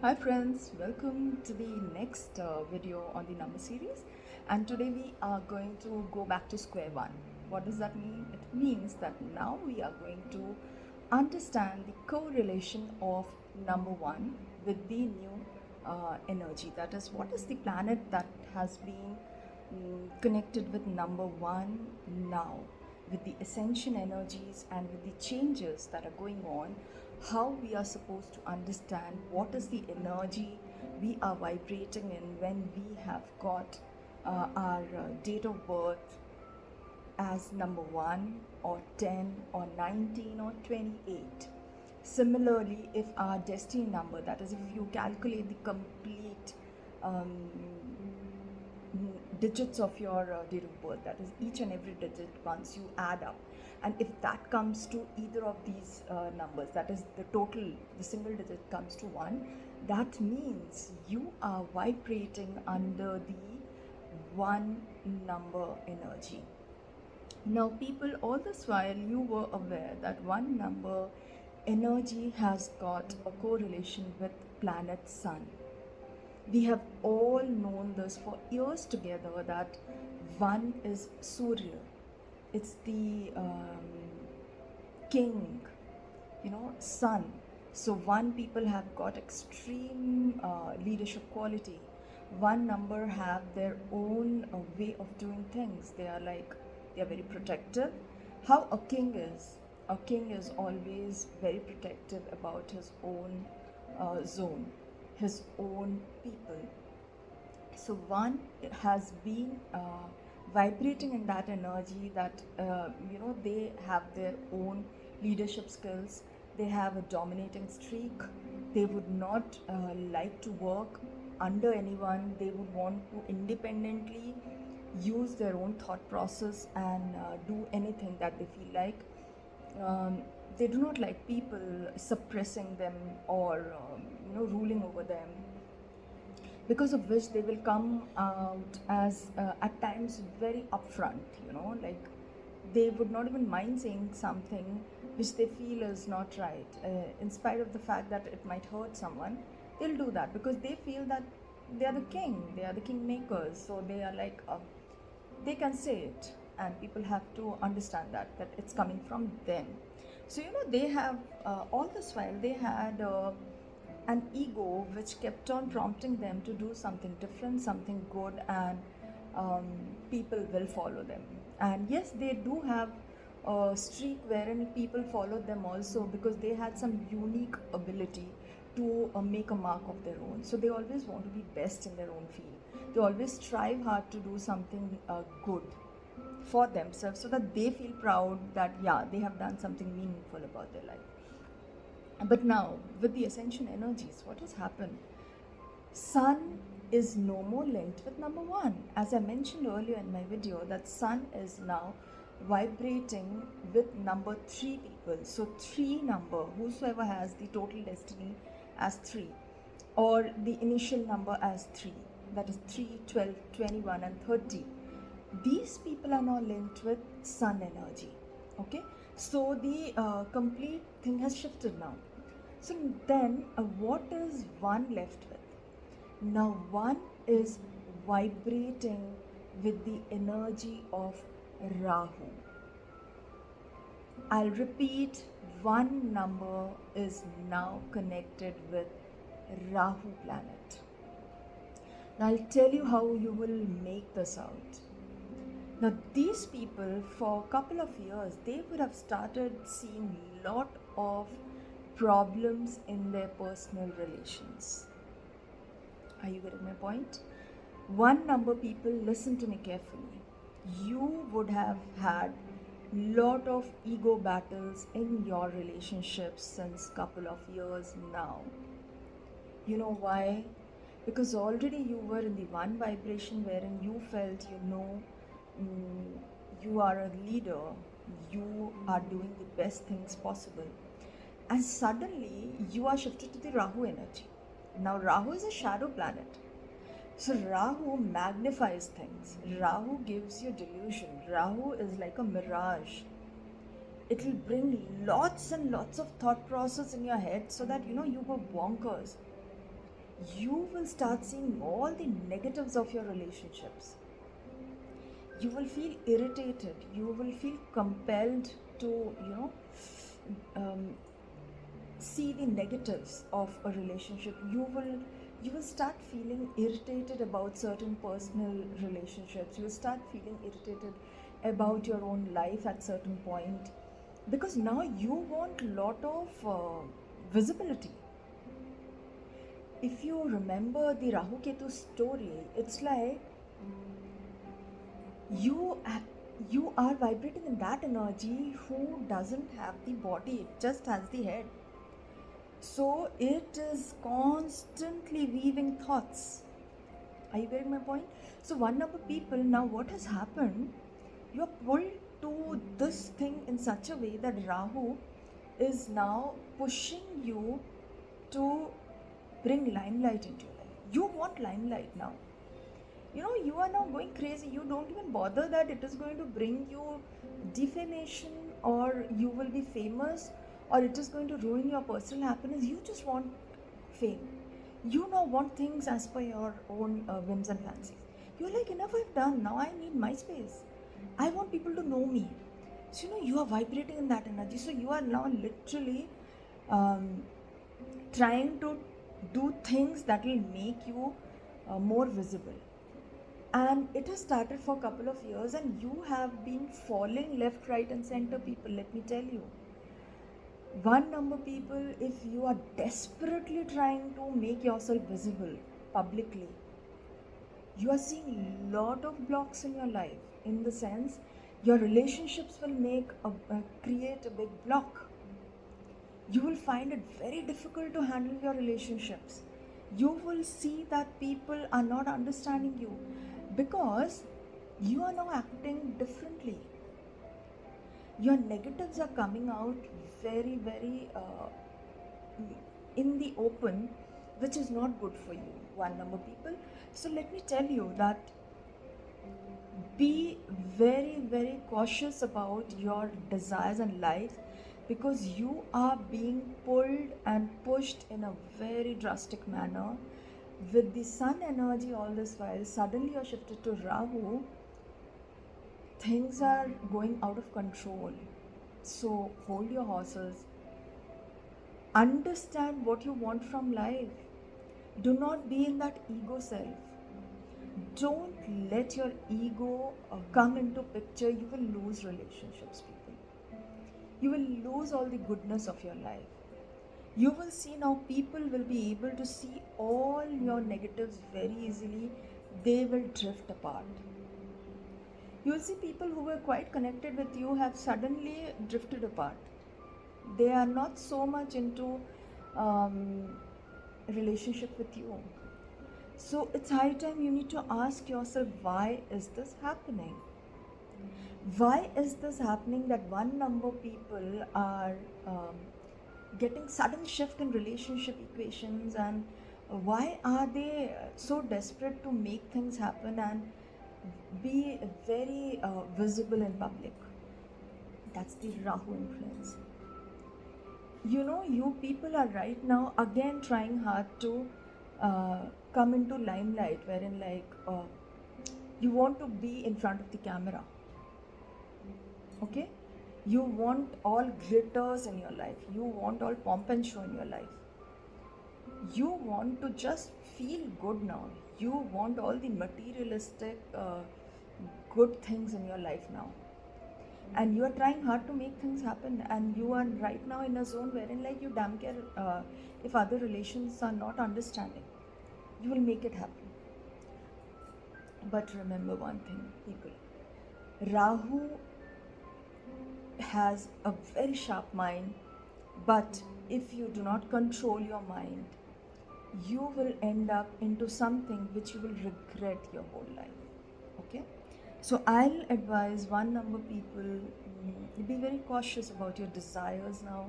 Hi friends, welcome to the next video on the number series, and today we are going to go back to square one. What does that mean? It means that now we are going to understand the correlation of number one with the new energy. That is, what is the planet that has been connected with number one now, with the ascension energies and with the changes that are going on, how we are supposed to understand what is the energy we are vibrating in when we have got our date of birth as number 1 or 10 or 19 or 28. Similarly, if our destiny number, that is, if you calculate the complete digits of your date of birth, that is each and every digit, once you add up, and if that comes to either of these numbers, that is the total, the single digit comes to 1, that means you are vibrating under the 1 number energy. Now people, all this while you were aware that 1 number energy has got a correlation with planet Sun. We have all known this for years together, that 1 is Surya. It's the king, sun. So 1 people have got extreme leadership quality. 1 number have their own way of doing things. They are very protective. How a king is always very protective about his own zone, his own people. So 1 has been vibrating in that energy, that they have their own leadership skills. They have a dominating streak. They would not like to work under anyone. They would want to independently use their own thought process and do anything that they feel like. They do not like people suppressing them or ruling over them, because of which they will come out as at times very upfront, like they would not even mind saying something which they feel is not right, in spite of the fact that it might hurt someone. They'll do that because they feel that they are the king, they are the kingmakers, so they are like they can say it, and people have to understand that it's coming from them. So they have all this while they had an ego which kept on prompting them to do something different, something good, and people will follow them. And yes, they do have a streak wherein people followed them also, because they had some unique ability to make a mark of their own. So they always want to be best in their own field. They always strive hard to do something good for themselves, so that they feel proud that they have done something meaningful about their life. But now, with the ascension energies, what has happened? Sun is no more linked with number 1. As I mentioned earlier in my video, that Sun is now vibrating with number 3 people. So 3 number, whosoever has the total destiny as 3, or the initial number as 3, that is 3, 12, 21 and 30. These people are now linked with Sun energy. Okay, so the complete thing has shifted now. So then what is 1 left with? Now 1 is vibrating with the energy of Rahu. I'll repeat, 1 number is now connected with Rahu planet. Now I'll tell you how you will make this out. Now these people, for a couple of years, they would have started seeing a lot of problems in their personal relations. Are you getting my point? 1 number people, listen to me carefully. You would have had lot of ego battles in your relationships since couple of years now. You know why? Because already you were in the 1 vibration wherein you felt you are a leader, you are doing the best things possible, and suddenly you are shifted to the Rahu energy. Now Rahu is a shadow planet, so Rahu magnifies things. Rahu gives you delusion. Rahu is like a mirage. It will bring lots and lots of thought process in your head, so that you go bonkers. you will start seeing all the negatives of your relationships. You will feel irritated. You will feel compelled to, um, see the negatives of a relationship. You will start feeling irritated about certain personal relationships. You will start feeling irritated about your own life at certain point, because now you want a lot of visibility. If you remember the Rahu Ketu story, it's like you you are vibrating in that energy who doesn't have the body, it just has the head. So it is constantly weaving thoughts. Are you getting my point? So one number people, now what has happened, you're pulled to this thing in such a way that Rahu is now pushing you to bring limelight into your life. You want limelight now. You are now going crazy. You don't even bother that it is going to bring you defamation, or you will be famous, or it is going to ruin your personal happiness. You just want fame. You now want things as per your own whims and fancies. You're like, enough I've done. Now I need my space. I want people to know me. So you are vibrating in that energy. So you are now literally trying to do things that will make you more visible. And it has started for a couple of years, and you have been falling left, right, and center, people. Let me tell you. One number people, if you are desperately trying to make yourself visible publicly, you are seeing a lot of blocks in your life. In the sense, your relationships will create a big block. You will find it very difficult to handle your relationships. You will see that people are not understanding you because you are now acting differently. Your negatives are coming out very, very in the open, which is not good for you, one number people. So let me tell you that be very, very cautious about your desires and life, because you are being pulled and pushed in a very drastic manner. With the sun energy all this while, suddenly you're shifted to Rahu, things are going out of control. So hold your horses. Understand what you want from life. Do not be in that ego self. Don't let your ego come into picture. You will lose relationships, people. You will lose all the goodness of your life. You will see now people will be able to see all your negatives very easily. They will drift apart. You will see people who were quite connected with you have suddenly drifted apart. They are not so much into relationship with you. So it's high time you need to ask yourself, why is this happening? Why is this happening that one number people are getting sudden shift in relationship equations, and why are they so desperate to make things happen and be very visible in public? That's the Rahu influence. You people are right now again trying hard to come into limelight, wherein you want to be in front of the camera. Okay? You want all glitters in your life. You want all pomp and show in your life. You want to just feel good now. You want all the materialistic good things in your life now. And you are trying hard to make things happen, and you are right now in a zone wherein you damn care if other relations are not understanding. You will make it happen. But remember one thing, people. Rahu has a very sharp mind, but if you do not control your mind, you will end up into something which you will regret your whole life. Okay? So I'll advise one number people, be very cautious about your desires now.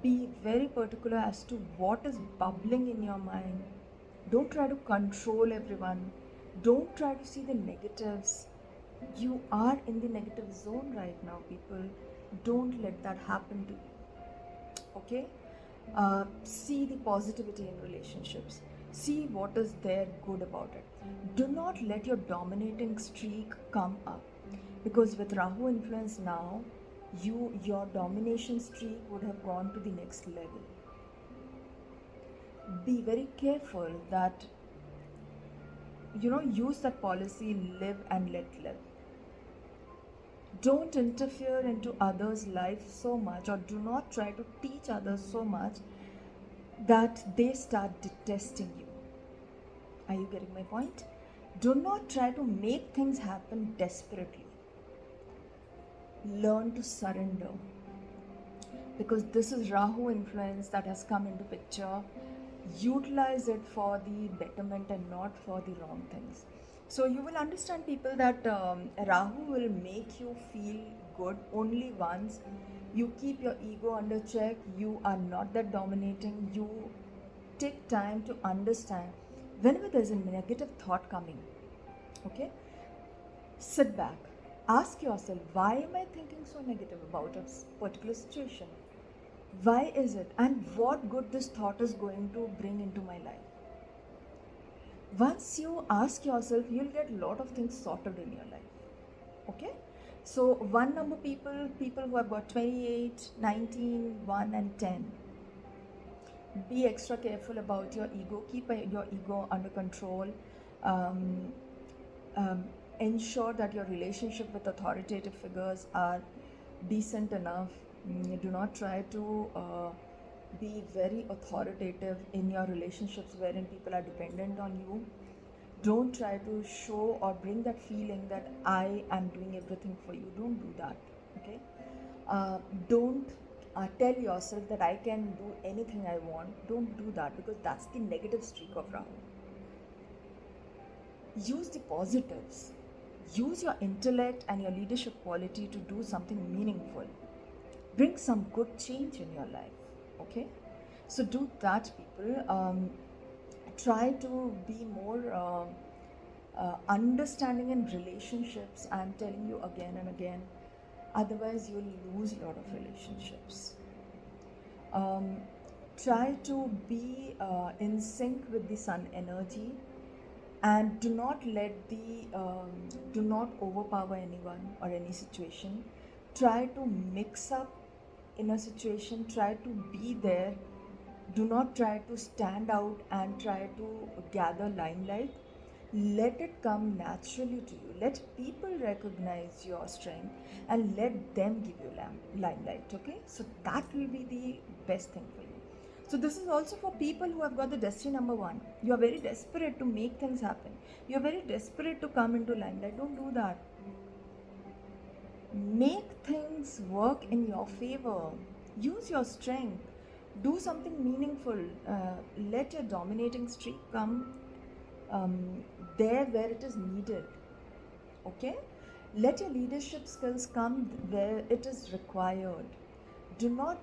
Be very particular as to what is bubbling in your mind. Don't try to control everyone. Don't try to see the negatives. You are in the negative zone right now, people. Don't let that happen to you. Okay? See the positivity in relationships. See what is there good about it. Do not let your dominating streak come up, because with Rahu influence now, your domination streak would have gone to the next level. Be very careful that use that policy, live and let live. Don't interfere into others' life so much, or do not try to teach others so much that they start detesting you. Are you getting my point? Do not try to make things happen desperately. Learn to surrender, because this is Rahu influence that has come into picture. Utilize it for the betterment and not for the wrong things. So you will understand, people, that Rahu will make you feel good only once you keep your ego under check. You are not that dominating. You take time to understand whenever there's a negative thought coming. Okay, sit back, ask yourself, why am I thinking so negative about a particular situation? Why is it, and what good this thought is going to bring into my life? Once you ask yourself, you'll get a lot of things sorted in your life. Okay, so 1 number people who have got 28, 19, 1 and 10, be extra careful about your ego. Keep your ego under control. Ensure that your relationship with authoritative figures are decent enough. Do not try to be very authoritative in your relationships wherein people are dependent on you. Don't try to show or bring that feeling that I am doing everything for you. Don't do that. Okay, don't tell yourself that I can do anything I want. Don't do that, because that's the negative streak of Rahu. Use the positives. Use your intellect and your leadership quality to do something meaningful. Bring some good change in your life. Okay, so do that, people. Try to be more understanding in relationships. I'm telling you again and again, otherwise you'll lose a lot of relationships. Try to be in sync with the sun energy, and do not overpower anyone or any situation. Try to mix up in a situation. Try to be there. Do not try to stand out and try to gather limelight. Let it come naturally to you. Let people recognize your strength and let them give you limelight. Okay, so that will be the best thing for you. So this is also for people who have got the destiny number 1. You are very desperate to make things happen. You are very desperate to come into limelight. Don't do that. Make things work in your favor. Use your strength. Do something meaningful. Let your dominating streak come there where it is needed. Okay, let your leadership skills come where it is required. Do not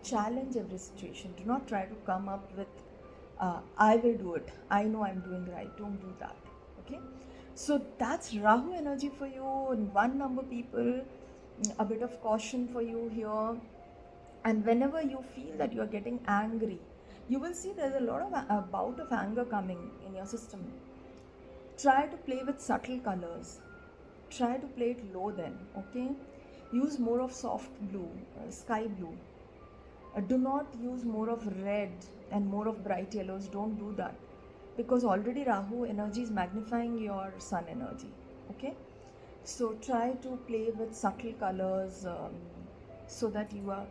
challenge every situation. Do not try to come up with I will do it, I know I'm doing right. Don't do that. Okay, so that's Rahu energy for you. And 1 number people, a bit of caution for you here. And whenever you feel that you're getting angry, you will see there's a lot of a bout of anger coming in your system. Try to play with subtle colors. Try to play it low then. Okay, use more of soft blue, sky blue. Do not use more of red and more of bright yellows. Don't do that, because already Rahu energy is magnifying your sun energy. Okay, so try to play with subtle colors so that you are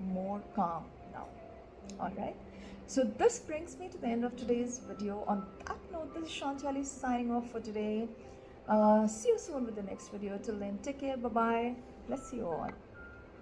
more calm now. All right, so this brings me to the end of today's video. On that note, this is Sunnchaali signing off for today. See you soon with the next video. Till then, take care. Bye bye. Bless you all.